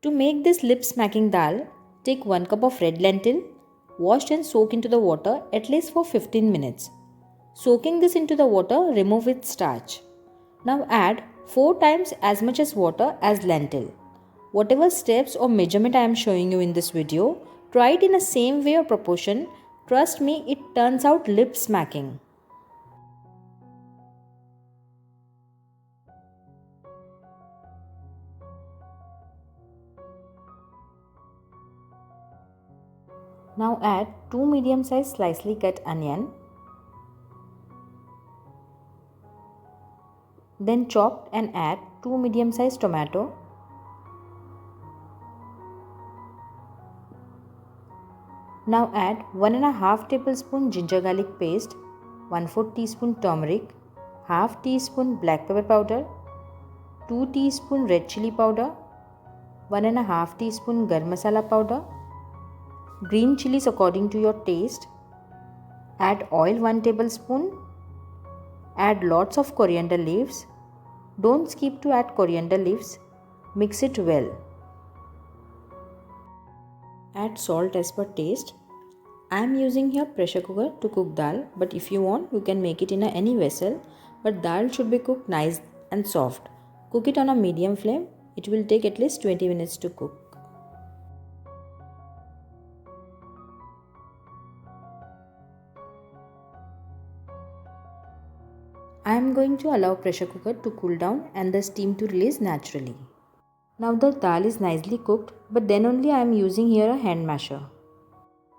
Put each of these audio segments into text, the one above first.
To make this lip smacking dal, take 1 cup of red lentil, wash and soak into the water at least for 15 minutes. Soaking this into the water, remove its starch. Now add 4 times as much as water as lentil. Whatever steps or measurement I am showing you in this video, try it in the same way or proportion. Trust me, it turns out lip smacking. Now add 2 medium-sized slicely cut onion, then chop and add 2 medium-sized tomato, now add 1.5 tablespoon ginger garlic paste, 1/4 teaspoon turmeric, half teaspoon black pepper powder, 2 teaspoon red chili powder, 1.5 teaspoon garam masala powder, green chilies according to your taste, add oil 1 tablespoon, add lots of coriander leaves. Don't skip to add coriander leaves, mix it well. Add salt as per taste. I am using here pressure cooker to cook dal, but if you want you can make it in any vessel, but dal should be cooked nice and soft. Cook it on a medium flame. It will take at least 20 minutes to cook. I am going to allow pressure cooker to cool down and the steam to release naturally. Now the dal is nicely cooked, but then only I am using here a hand masher.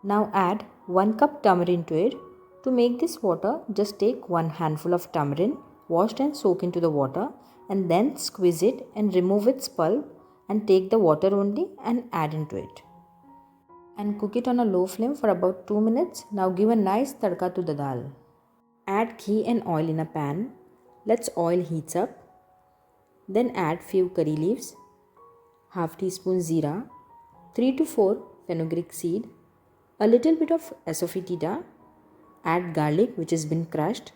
Now add 1 cup tamarind to it. To make this water, just take 1 handful of tamarind, washed and soak into the water, and then squeeze it and remove its pulp and take the water only and add into it. And cook it on a low flame for about 2 minutes. Now give a nice tadka to the dal. Add ghee and oil in a pan. Let's oil heats up. Then add few curry leaves, half teaspoon jeera, 3 to 4 fenugreek seed, a little bit of asafoetida, add garlic which has been crushed,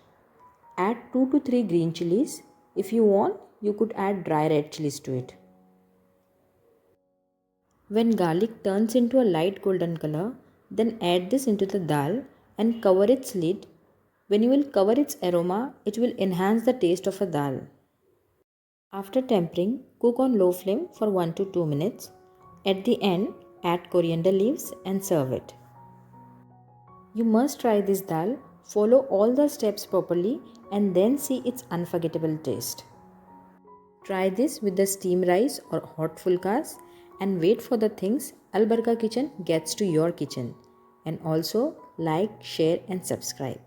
add 2 to 3 green chilies. If you want, you could add dry red chilies to it. When garlic turns into a light golden color, then add this into the dal and cover its lid. When you will cover its aroma, it will enhance the taste of a dal. After tempering, cook on low flame for 1 to 2 minutes. At the end, add coriander leaves and serve it. You must try this dal, follow all the steps properly and then see its unforgettable taste. Try this with the steam rice or hot fulkas and wait for the things Albarkakitchen gets to your kitchen. And also like, share and subscribe.